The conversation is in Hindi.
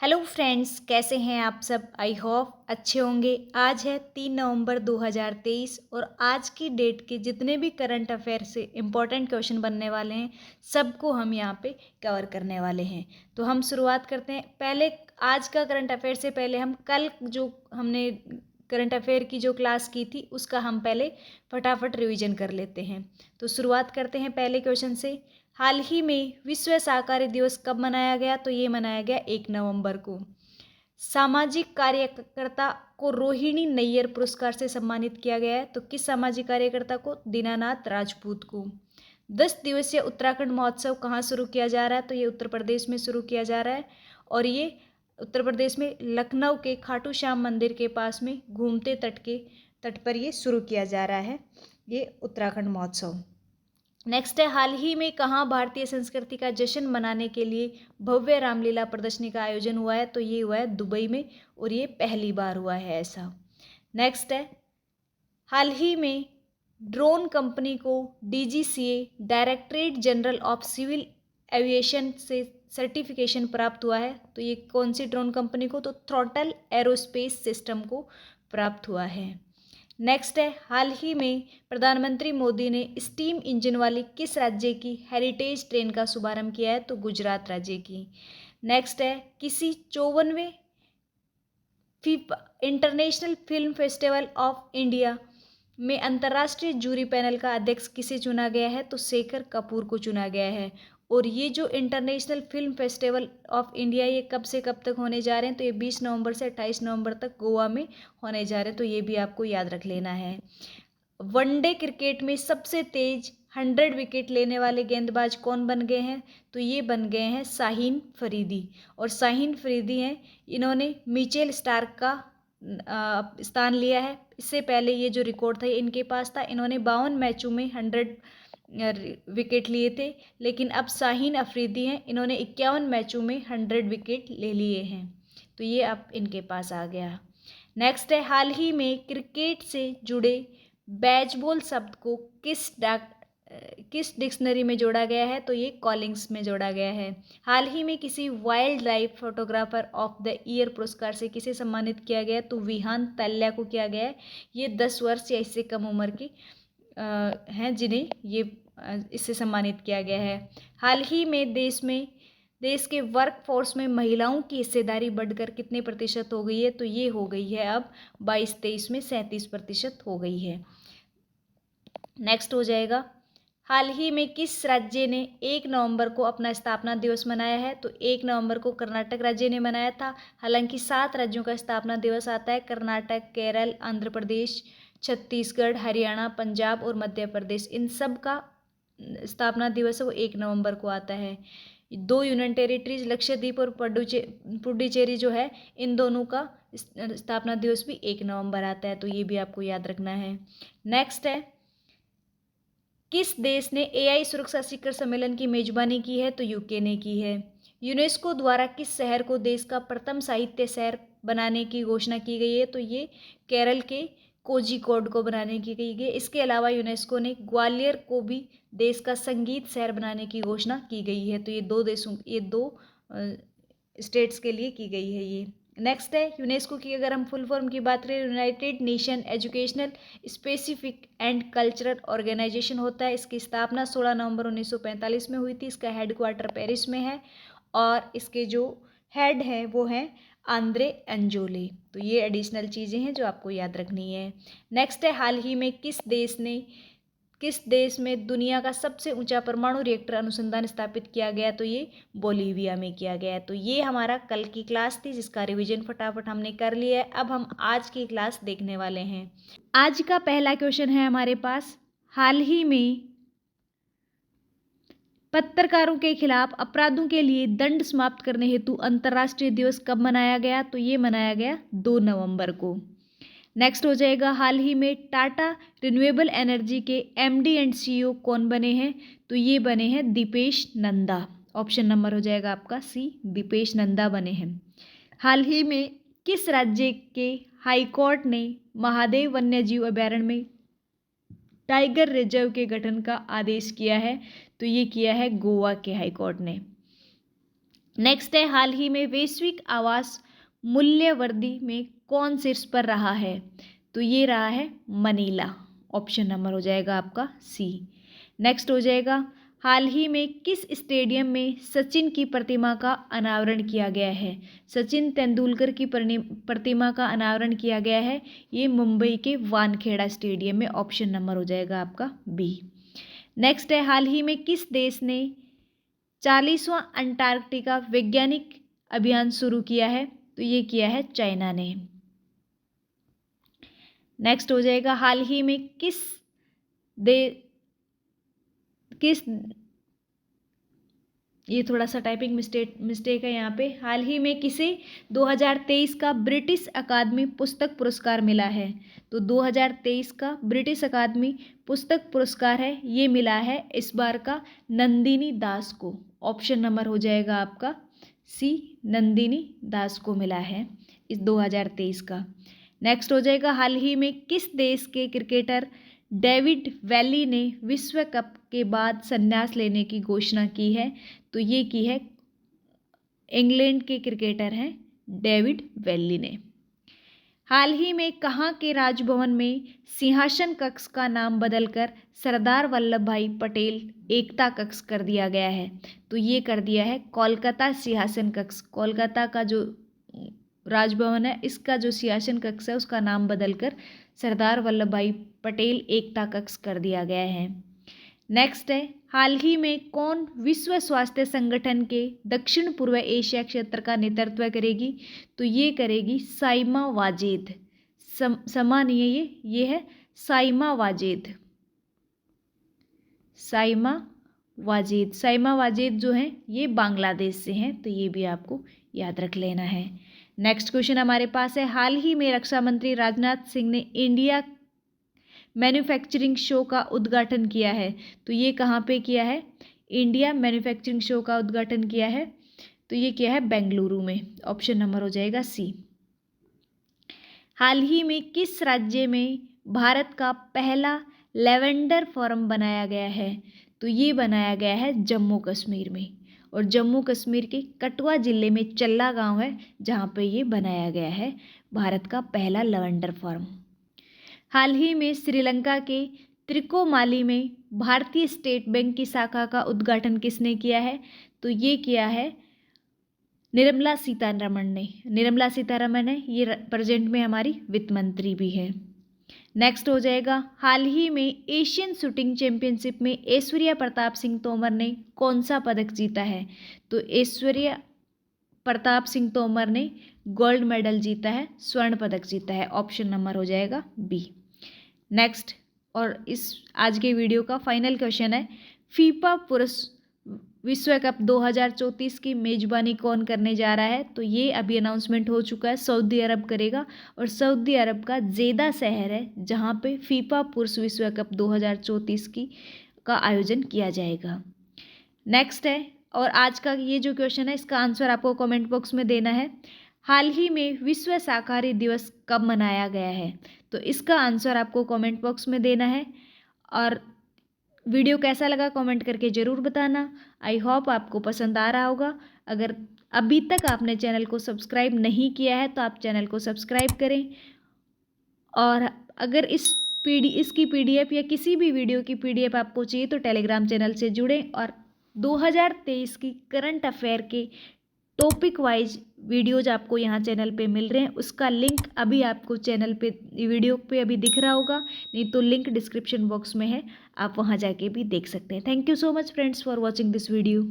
हेलो फ्रेंड्स, कैसे हैं आप सब। आई होप अच्छे होंगे। आज है 3 नवंबर 2023 और आज की डेट के जितने भी करंट अफेयर से इम्पोर्टेंट क्वेश्चन बनने वाले हैं सबको हम यहाँ पे कवर करने वाले हैं। तो हम शुरुआत करते हैं। पहले आज का करंट अफेयर से पहले हम कल जो हमने करंट अफेयर की जो क्लास की थी उसका हम पहले फटाफट रिवीजन कर लेते हैं। तो शुरुआत करते हैं पहले क्वेश्चन से। हाल ही में विश्व शाकाहारी दिवस कब मनाया गया? तो ये मनाया गया 1 नवंबर को। सामाजिक कार्यकर्ता को रोहिणी नैयर पुरस्कार से सम्मानित किया गया है। तो किस सामाजिक कार्यकर्ता को? दीनानाथ राजपूत को। 10 दिवसीय उत्तराखंड महोत्सव कहाँ शुरू किया जा रहा है? तो ये उत्तर प्रदेश में शुरू किया जा रहा है और ये उत्तर प्रदेश में लखनऊ के खाटू श्याम मंदिर के पास में घूमते तट पर ये शुरू किया जा रहा है, ये उत्तराखंड महोत्सव। नेक्स्ट है, हाल ही में कहाँ भारतीय संस्कृति का जश्न मनाने के लिए भव्य रामलीला प्रदर्शनी का आयोजन हुआ है? तो ये हुआ है दुबई में और ये पहली बार हुआ है ऐसा। नेक्स्ट है, हाल ही में ड्रोन कंपनी को DGCA directorate general of civil aviation से सर्टिफिकेशन प्राप्त हुआ है। तो ये कौन सी ड्रोन कंपनी को? तो थ्रॉटल एरोस्पेस सिस्टम को प्राप्त हुआ है। नेक्स्ट है, हाल ही में प्रधानमंत्री मोदी ने स्टीम इंजन वाली किस राज्य की हेरिटेज ट्रेन का शुभारंभ किया है? तो गुजरात राज्य की। नेक्स्ट है, किसी 54वें international film festival of India में अंतर्राष्ट्रीय जूरी पैनल का अध्यक्ष किसे चुना गया है? तो शेखर कपूर को चुना गया है। और ये जो international film festival of India ये कब से कब तक होने जा रहे हैं? तो ये 20 नवंबर से 28 नवंबर तक गोवा में होने जा रहे हैं। तो ये भी आपको याद रख लेना है। वनडे क्रिकेट में सबसे तेज 100 विकेट लेने वाले गेंदबाज कौन बन गए हैं? तो ये बन गए हैं शाहीन फरीदी। और शाहीन फरीदी हैं, इन्होंने मिचेल स्टार्क का स्थान लिया है। इससे पहले ये जो रिकॉर्ड था इनके पास था, इन्होंने 52 मैचों में 100 विकेट लिए थे। लेकिन अब शाहीन अफरीदी हैं, इन्होंने 51 मैचों में 100 विकेट ले लिए हैं। तो ये अब इनके पास आ गया। नेक्स्ट है, हाल ही में क्रिकेट से जुड़े बेसबॉल शब्द को किस डिक्शनरी में जोड़ा गया है? तो ये कॉलिंग्स में जोड़ा गया है। हाल ही में किसी wild life photographer of the year पुरस्कार से किसे सम्मानित किया गया? तो विहान तल्या को किया गया है। ये 10 वर्ष या इससे कम उम्र के हैं जिन्हें ये इससे सम्मानित किया गया है। हाल ही में देश के वर्कफोर्स में महिलाओं की हिस्सेदारी बढ़कर कितने प्रतिशत हो गई है? तो ये हो गई है अब 22-23 में 37% हो गई है। नेक्स्ट हो जाएगा, हाल ही में किस राज्य ने 1 नवंबर को अपना स्थापना दिवस मनाया है? तो 1 नवंबर को कर्नाटक राज्य ने मनाया था। हालांकि 7 राज्यों का स्थापना दिवस आता है, कर्नाटक, केरल, आंध्र प्रदेश, छत्तीसगढ़, हरियाणा, पंजाब और मध्य प्रदेश। इन सब का स्थापना दिवस है वो 1 नवंबर को आता है। 2 यूनियन टेरिटरीज लक्षद्वीप और पुडुचेरी जो है, इन दोनों का स्थापना दिवस भी 1 नवंबर आता है। तो ये भी आपको याद रखना है। नेक्स्ट है, किस देश ने एआई सुरक्षा शिखर सम्मेलन की मेजबानी की है? तो यूके ने की है। यूनेस्को द्वारा किस शहर को देश का प्रथम साहित्य शहर बनाने की घोषणा की गई है? तो ये केरल के कोझिकोड को बनाने की गई है। इसके अलावा यूनेस्को ने ग्वालियर को भी देश का संगीत शहर बनाने की घोषणा की गई है। तो ये दो स्टेट्स के लिए की गई है ये। नेक्स्ट है, यूनेस्को की अगर हम फुल फॉर्म की बात करें, united nation educational specific and cultural organisation होता है। इसकी स्थापना 16 नवंबर 1945 में हुई थी। इसका हेडक्वार्टर पेरिस में है और इसके जो हेड हैं वो हैं आंद्रे अंजोले। तो ये एडिशनल चीज़ें हैं जो आपको याद रखनी है। नेक्स्ट है, हाल ही में किस देश में दुनिया का सबसे ऊंचा परमाणु रिएक्टर अनुसंधान स्थापित किया गया? तो ये बोलीविया में किया गया है। तो ये हमारा कल की क्लास थी जिसका रिवीजन फटाफट हमने कर लिया है। अब हम आज की क्लास देखने वाले हैं। आज का पहला क्वेश्चन है हमारे पास, हाल ही में पत्रकारों के खिलाफ अपराधों के लिए दंड समाप्त करने हेतु अंतर्राष्ट्रीय दिवस कब मनाया गया? तो ये मनाया गया 2 नवंबर को। नेक्स्ट हो जाएगा, हाल ही में टाटा रिन्यूएबल एनर्जी के एमडी एंड सीईओ कौन बने हैं? तो ये बने हैं दीपेश नंदा। ऑप्शन नंबर हो जाएगा आपका सी, दीपेश नंदा बने हैं। हाल ही में किस राज्य के हाईकोर्ट ने महादेव वन्यजीव अभयारण्य में टाइगर रिजर्व के गठन का आदेश किया है? तो ये किया है गोवा के हाईकोर्ट ने। नेक्स्ट है, हाल ही में वैश्विक आवास मूल्य वृद्धि में कौन शीर्ष पर रहा है? तो ये रहा है मनीला। ऑप्शन नंबर हो जाएगा आपका सी। नेक्स्ट हो जाएगा, हाल ही में किस स्टेडियम में सचिन की प्रतिमा का अनावरण किया गया है? सचिन तेंदुलकर की प्रतिमा का अनावरण किया गया है, ये मुंबई के वानखेड़ा स्टेडियम में। ऑप्शन नंबर हो जाएगा आपका बी। नेक्स्ट है, हाल ही में किस देश ने 40वां अंटार्कटिका वैज्ञानिक अभियान शुरू किया है? तो ये किया है चाइना ने। नेक्स्ट हो जाएगा, हाल ही में किस ये थोड़ा सा टाइपिंग मिस्टेक है यहाँ पे। हाल ही में किसे 2023 का ब्रिटिश अकादमी पुस्तक पुरस्कार मिला है? तो 2023 का ब्रिटिश अकादमी पुस्तक पुरस्कार है, ये मिला है इस बार का नंदिनी दास को। ऑप्शन नंबर हो जाएगा आपका सी, नंदिनी दास को मिला है इस 2023 का। नेक्स्ट हो जाएगा, हाल ही में किस देश के क्रिकेटर डेविड वैली ने विश्व कप के बाद संन्यास लेने की घोषणा की है? तो ये की है इंग्लैंड के क्रिकेटर हैं डेविड वैली ने। हाल ही में कहाँ के राजभवन में सिंहासन कक्ष का नाम बदलकर सरदार वल्लभ भाई पटेल एकता कक्ष कर दिया गया है? तो ये कर दिया है कोलकाता सिंहासन कक्ष। कोलकाता का जो राजभवन है, इसका जो सिंहासन कक्ष है उसका नाम बदलकर सरदार वल्लभ भाई पटेल एकता कक्ष कर दिया गया है। नेक्स्ट है, हाल ही में कौन विश्व स्वास्थ्य संगठन के दक्षिण पूर्व एशिया क्षेत्र का नेतृत्व करेगी? तो ये करेगी साइमा वाजेद। सम्मानीय ये है साइमा वाजेद। साइमा वाजेद, साइमा वाजेद जो हैं ये बांग्लादेश से हैं, तो ये भी आपको याद रख लेना है। नेक्स्ट क्वेश्चन हमारे पास है, हाल ही में रक्षा मंत्री राजनाथ सिंह ने इंडिया मैन्युफैक्चरिंग शो का उद्घाटन किया है? तो ये कहाँ पे किया है? इंडिया मैन्युफैक्चरिंग शो का उद्घाटन किया है, तो ये किया है बेंगलुरु में। ऑप्शन नंबर हो जाएगा सी। हाल ही में किस राज्य में भारत का पहला लेवेंडर फार्म बनाया गया है? तो ये बनाया गया है जम्मू कश्मीर में, और जम्मू कश्मीर के कठुआ जिले में चल्ला गांव है जहाँ पे ये बनाया गया है भारत का पहला लेवेंडर फार्म। हाल ही में श्रीलंका के त्रिकोमाली में भारतीय स्टेट बैंक की शाखा का उद्घाटन किसने किया है? तो ये किया है निर्मला सीतारमण ने। निर्मला सीतारमण है, ये प्रेजेंट में हमारी वित्त मंत्री भी है। नेक्स्ट हो जाएगा, हाल ही में एशियन शूटिंग चैंपियनशिप में ऐश्वर्या प्रताप सिंह तोमर ने कौन सा पदक जीता है? तो ऐश्वर्या प्रताप सिंह तोमर ने गोल्ड मेडल जीता है, स्वर्ण पदक जीता है। ऑप्शन नंबर हो जाएगा बी। नेक्स्ट, और इस आज के वीडियो का फाइनल क्वेश्चन है, फीफा पुरुष विश्व कप 2034 की मेजबानी कौन करने जा रहा है? तो ये अभी अनाउंसमेंट हो चुका है, सऊदी अरब करेगा, और सऊदी अरब का जेदा शहर है जहाँ पे फीफा पुरुष विश्व कप 2034 का आयोजन किया जाएगा। नेक्स्ट है, और आज का ये जो क्वेश्चन है इसका आंसर आपको कमेंट बॉक्स में देना है। हाल ही में विश्व शाकाहारी दिवस कब मनाया गया है? तो इसका आंसर आपको कमेंट बॉक्स में देना है। और वीडियो कैसा लगा कमेंट करके ज़रूर बताना। आई होप आपको पसंद आ रहा होगा। अगर अभी तक आपने चैनल को सब्सक्राइब नहीं किया है तो आप चैनल को सब्सक्राइब करें, और अगर इसकी पीडीएफ या किसी भी वीडियो की पीडीएफ आपको चाहिए तो टेलीग्राम चैनल से जुड़ें। और 2023 की करंट अफेयर के टॉपिक वाइज वीडियोज आपको यहाँ चैनल पे मिल रहे हैं, उसका लिंक अभी आपको चैनल पे वीडियो पे अभी दिख रहा होगा, नहीं तो लिंक डिस्क्रिप्शन बॉक्स में है, आप वहाँ जाके भी देख सकते हैं। Thank you so much friends for watching this video.